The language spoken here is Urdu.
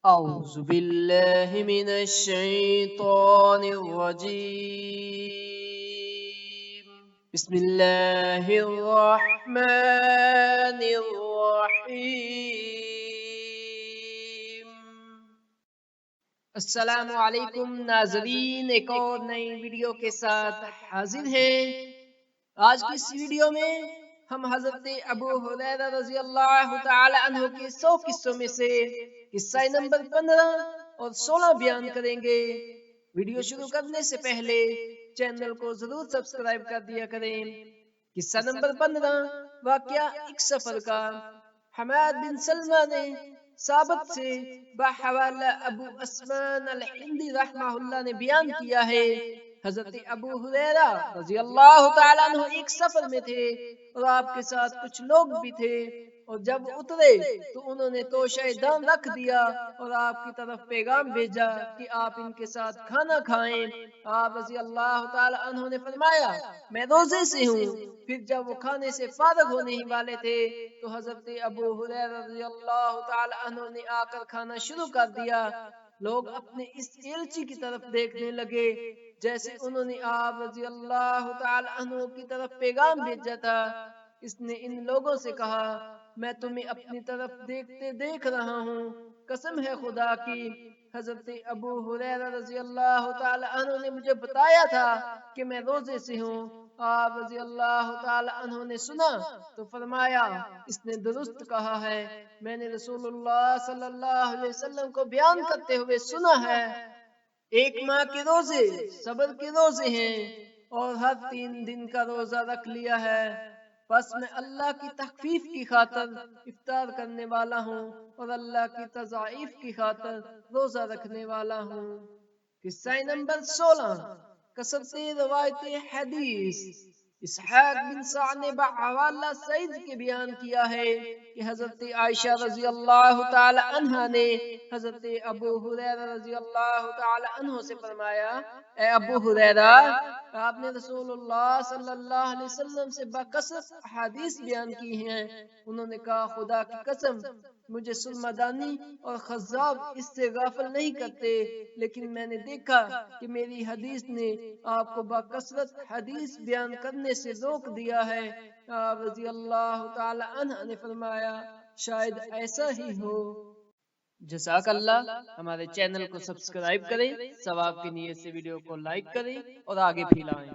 أعوذ بالله من الشيطان الرجيم بسم الله الرحمن الرحيم السلام علیکم ناظرین، ایک اور نئی ویڈیو کے ساتھ حاضر ہیں۔ آج کی اس ویڈیو میں ہم حضرت ابو ہریرہ رضی اللہ تعالی عنہ کے 100 قصوں میں سے قصہ نمبر 15 اور 16 بیان کریں گے۔ ویڈیو شروع کرنے سے پہلے چینل کو ضرور سبسکرائب کر دیا کریں۔ قصہ نمبر 15، واقعہ ایک سفر کا۔ حماد بن سلمہ نے ثابت سے بحوالہ ابو عثمان الہندی رحمہ اللہ نے بیان کیا ہے، حضرت ابو ہریرہ رضی اللہ تعالیٰ عنہ ایک سفر میں تھے اور آپ کے ساتھ کچھ لوگ بھی تھے، اور جب اترے تو انہوں نے توشہ دان رکھ دیا اور آپ کی طرف پیغام بھیجا کہ آپ ان کے ساتھ کھانا کھائیں۔ آپ رضی اللہ تعالیٰ عنہ نے فرمایا میں روزے سے ہوں۔ پھر جب وہ کھانے سے فارغ ہونے ہی والے تھے تو حضرت ابو ہریرہ رضی اللہ تعالیٰ عنہ نے آ کر کھانا شروع کر دیا۔ لوگ اپنے اس ایلچی کی طرف دیکھنے لگے جیسے انہوں نے آپ رضی اللہ تعالی عنہ کی طرف پیغام بھیجا تھا۔ اس نے ان لوگوں سے کہا میں تمہیں اپنی طرف دیکھتے دیکھ رہا ہوں، قسم ہے خدا کی، حضرت ابو ہریرہ رضی اللہ تعالی عنہ نے مجھے بتایا تھا کہ میں روزے سے ہوں۔ آپ رضی اللہ تعالی عنہ نے سنا تو فرمایا اس نے درست کہا ہے، میں نے رسول اللہ صلی اللہ علیہ وسلم کو بیان کرتے ہوئے سنا ہے، ایک ماہ کے روزے صبر کے روزے ہیں اور ہر 3 دن کا روزہ رکھ لیا ہے، پس میں اللہ کی تخفیف کی خاطر افطار کرنے والا ہوں اور اللہ کی تضاعیف کی خاطر روزہ رکھنے والا ہوں۔ قصہ نمبر 16، کثرت روایت حدیث۔ اسحاق بن سعد نے بحوالہ سعید کے بیان کیا ہے کہ حضرت عائشہ رضی اللہ تعالی عنہ نے حضرت ابو ہریرہ رضی اللہ تعالی عنہ سے فرمایا اے ابو ہریرہ، آپ نے رسول اللہ صلی اللہ علیہ وسلم سے بکثرت احادیث بیان کی ہیں۔ انہوں نے کہا خدا کی قسم مجھے سرمدانی اور خضاب اس سے غافل نہیں کرتے، لیکن میں نے دیکھا کہ میری حدیث نے آپ کو بکثرت حدیث بیان کرنے سے روک دیا ہے۔ آپ رضی اللہ تعالی عنہ نے فرمایا شاید ایسا ہی ہو۔ جزاک اللہ۔ ہمارے چینل کو سبسکرائب کریں، ثواب کی نیت سے ویڈیو کو لائک کریں اور آگے پھیلائیں۔